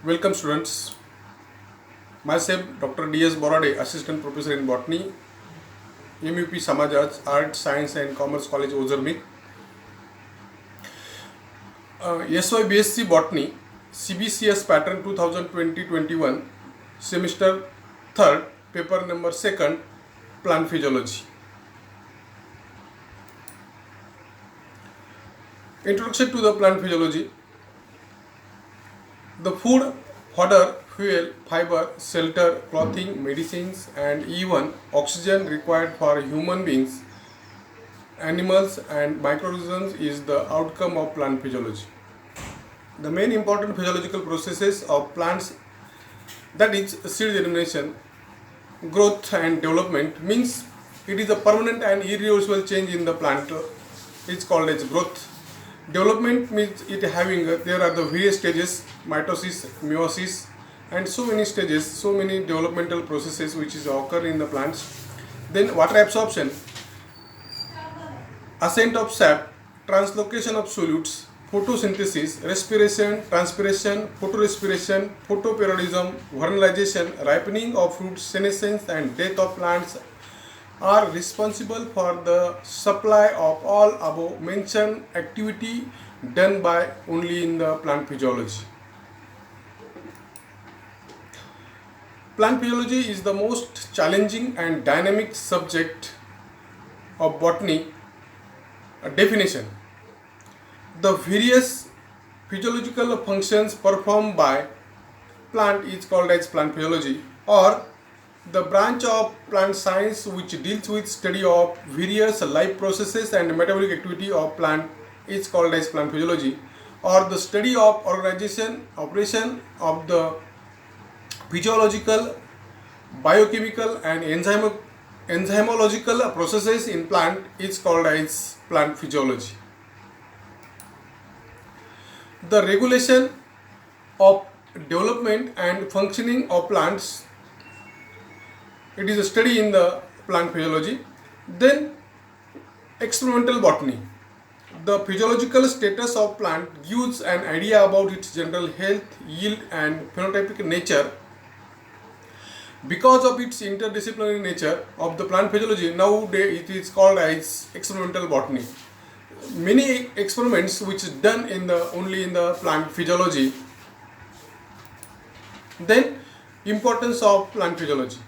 Welcome students. Myself Dr. D.S. Borade, Assistant Professor in Botany, MUP Samaj Arts, Science and Commerce College, Ozarmik. SY BSc Botany, CBCS Pattern 2020-21, Semester 3rd, Paper number 2nd, Plant Physiology. Introduction to the plant physiology. The food, fodder, fuel, fiber, shelter, clothing, medicines, and even oxygen required for human beings, animals, and microorganisms is the outcome of plant physiology. The main important physiological processes of plants, that is seed germination, growth and development, means it is a permanent and irreversible change in the plant. It's called as growth. Development means it having there are the various stages: mitosis, meiosis, and so many stages, so many developmental processes which is occur in the plants. Then water absorption, ascent of sap, translocation of solutes, photosynthesis, respiration, transpiration, photorespiration, photoperiodism, vernalization, ripening of fruits, senescence, and death of plants are responsible for the supply of all above mentioned activity done by only in the plant physiology. Plant physiology is the most challenging and dynamic subject of botany. Definition: the various physiological functions performed by plant is called as plant physiology, or the branch of plant science which deals with study of various life processes and metabolic activity of plant is called as plant physiology, or the study of organization, operation of the physiological, biochemical and enzymological processes in plant is called as plant physiology. The regulation of development and functioning of plants, it is a study in the plant physiology. Then experimental botany, the physiological status of plant gives an idea about its general health, yield and phenotypic nature. Because of its interdisciplinary nature of the plant physiology, nowadays it is called as experimental botany. Many experiments which is done in the only in the plant physiology. Then importance of plant physiology.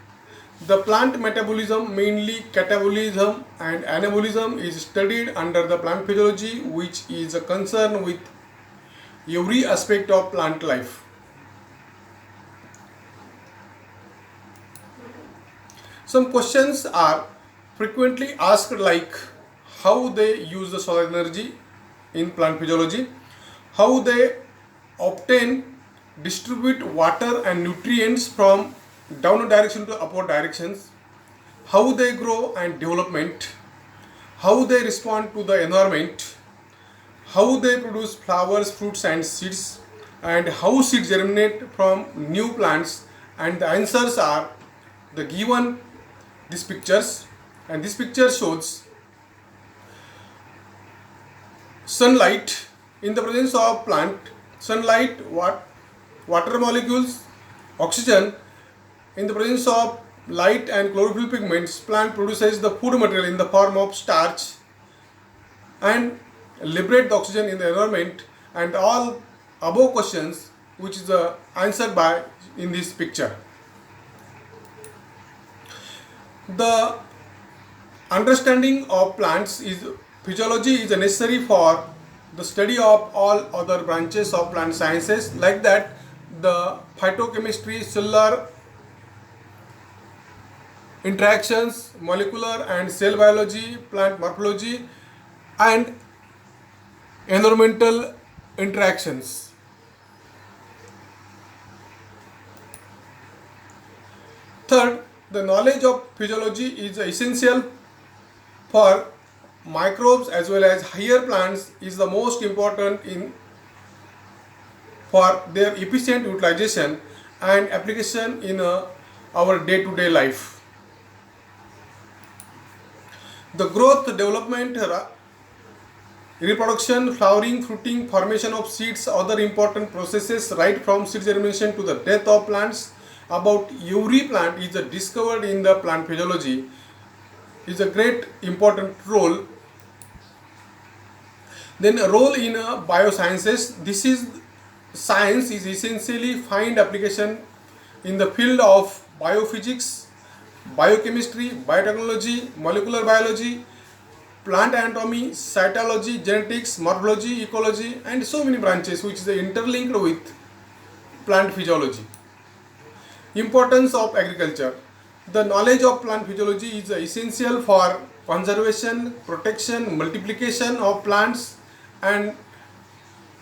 The plant metabolism, mainly catabolism and anabolism, is studied under the plant physiology, which is a concern with every aspect of plant life. Some questions are frequently asked, like how they use the solar energy in plant physiology, how they obtain, distribute water and nutrients from downward direction to upward directions, how they grow and development, how they respond to the environment, how they produce flowers, fruits and seeds, and how seeds germinate from new plants. And the answers are the given these pictures, and this picture shows sunlight in the presence of plant, sunlight, water molecules, oxygen. In the presence of light and chlorophyll pigments, plant produces the food material in the form of starch and liberate the oxygen in the environment. And all above questions which is answered by in this picture. The understanding of plants is physiology is necessary for the study of all other branches of plant sciences, like that the phytochemistry, cellular interactions, molecular and cell biology, plant morphology and environmental interactions. Third, the knowledge of physiology is essential for microbes as well as higher plants, is the most important in for their efficient utilization and application in our day-to-day life. The growth, development, reproduction, flowering, fruiting, formation of seeds, other important processes right from seed germination to the death of plants. About every plant is discovered in the plant physiology is a great important role. Then a role in biosciences. This is science is essentially find application in the field of biophysics, biochemistry, biotechnology, molecular biology, plant anatomy, cytology, genetics, morphology, ecology, and so many branches which is interlinked with plant physiology. Importance of agriculture. The knowledge of plant physiology is essential for conservation, protection, multiplication of plants, and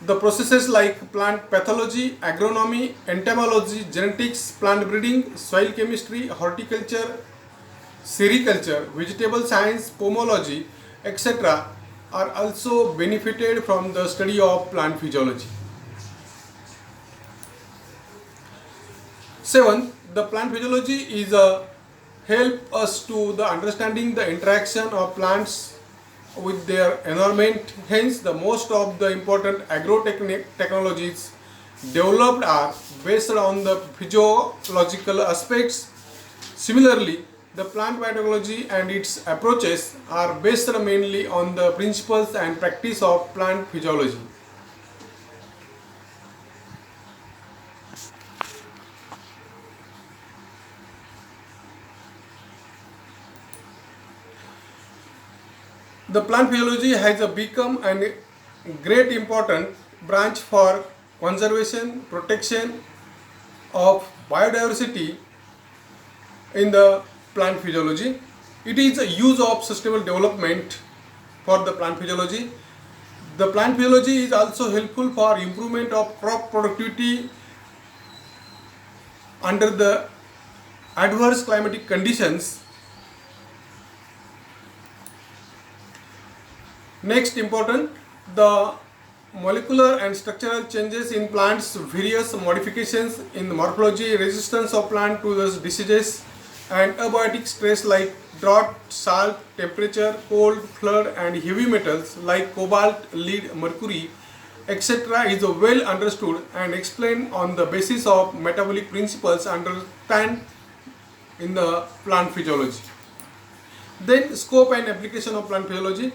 the processes like plant pathology, agronomy, entomology, genetics, plant breeding, soil chemistry, horticulture, sericulture, vegetable science, pomology, etc. are also benefited from the study of plant physiology. 7. The plant physiology is a help us to the understanding the interaction of plants with their environment. Hence, the most of the important technologies developed are based on the physiological aspects. Similarly, the plant biotechnology and its approaches are based mainly on the principles and practice of plant physiology. The plant physiology has become a great important branch for conservation, protection of biodiversity in the plant physiology. It is a use of sustainable development for the plant physiology. The plant physiology is also helpful for improvement of crop productivity under the adverse climatic conditions. Next important, the molecular and structural changes in plants, various modifications in the morphology, resistance of plant to the diseases, and abiotic stress like drought, salt, temperature, cold, flood, and heavy metals like cobalt, lead, mercury, etc. is well understood and explained on the basis of metabolic principles understand in the plant physiology. Then scope and application of plant physiology.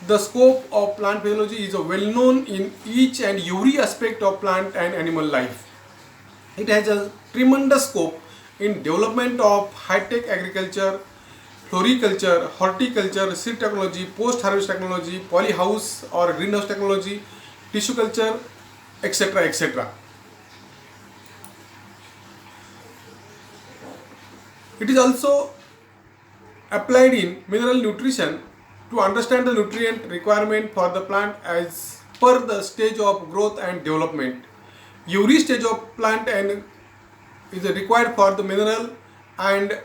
The scope of plant physiology is well known in each and every aspect of plant and animal life. It has a tremendous scope in development of high-tech agriculture, floriculture, horticulture, seed technology, post-harvest technology, polyhouse or greenhouse technology, tissue culture, etc. etc. It is also applied in mineral nutrition to understand the nutrient requirement for the plant as per the stage of growth and development. Every stage of plant and is required for the mineral and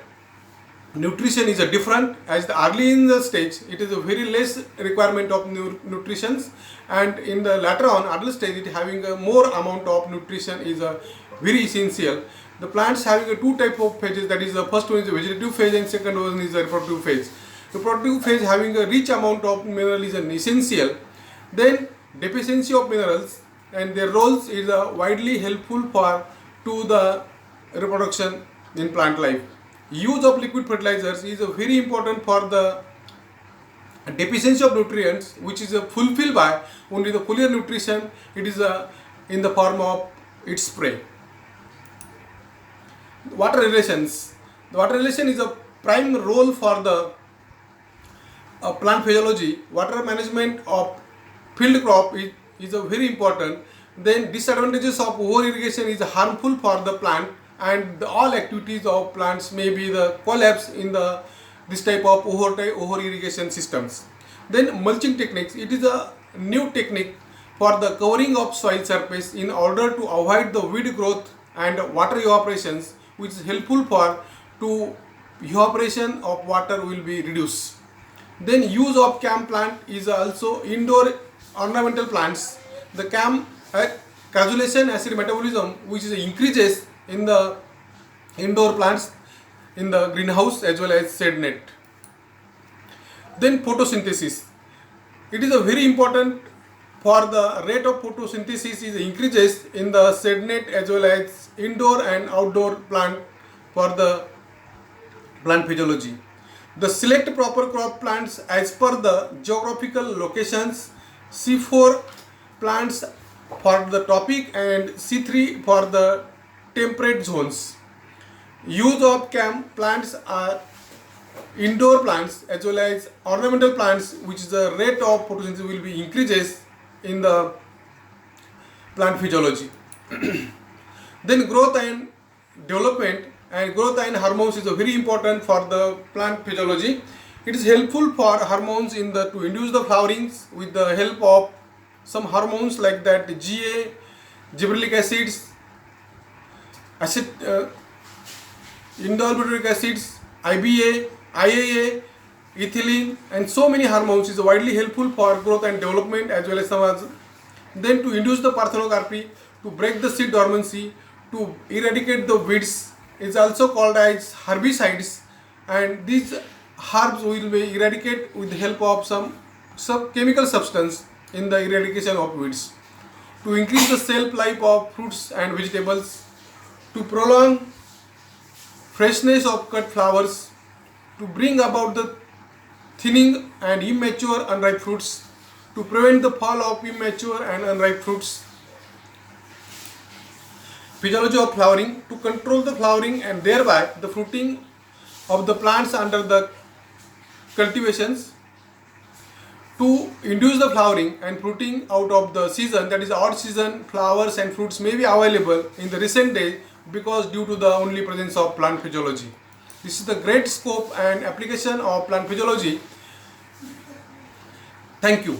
nutrition is different. As the early in the stage it is a very less requirement of nutrition, and in the later on adult stage it having a more amount of nutrition is very essential. The plants having a two type of phases, that is the first one is the vegetative phase and second one is the reproductive phase. The reproductive phase having a rich amount of mineral is an essential. Then deficiency of minerals and their roles is widely helpful for to the reproduction in plant life. Use of liquid fertilizers is very important for the deficiency of nutrients, which is fulfilled by only the foliar nutrition. It is in the form of its spray. Water relations. The water relation is a prime role for the plant physiology. Water management of field crop is a very important. Then disadvantages of over irrigation is harmful for the plant, and all activities of plants may be the collapse in the this type of over irrigation systems. Then mulching techniques. It is a new technique for the covering of soil surface in order to avoid the weed growth and water evaporations, which is helpful for to evaporation of water will be reduced. Then use of CAM plant is also indoor ornamental plants. The CAM crassulation acid metabolism, which is increases in the indoor plants in the greenhouse as well as shade net. Then photosynthesis. It is a very important for the rate of photosynthesis is increases in the shade as well as indoor and outdoor plant for the plant physiology. The select proper crop plants as per the geographical locations. C4 plants for the tropic and C3 for the temperate zones. Use of plants are indoor plants as well as ornamental plants, which is the rate of photosynthesis will be increases in the plant physiology. Then growth and development, and growth and hormones is very important for the plant physiology. It is helpful for hormones in the to induce the flowerings with the help of some hormones like that GA, gibberellic acids, indole acids, IBA, IAA, ethylene, and so many hormones is widely helpful for growth and development as well as some others. Then to induce the parthenocarpy, to break the seed dormancy, to eradicate the weeds is also called as herbicides, and these herbs will be eradicated with the help of some chemical substance in the eradication of weeds. To increase the shelf life of fruits and vegetables, to prolong freshness of cut flowers, to bring about the thinning and immature unripe fruits, to prevent the fall of immature and unripe fruits. Physiology of flowering, to control the flowering and thereby the fruiting of the plants under the cultivations, to induce the flowering and fruiting out of the season, that is odd season flowers and fruits may be available in the recent days because due to the only presence of plant physiology. This is the great scope and application of plant physiology. Thank you.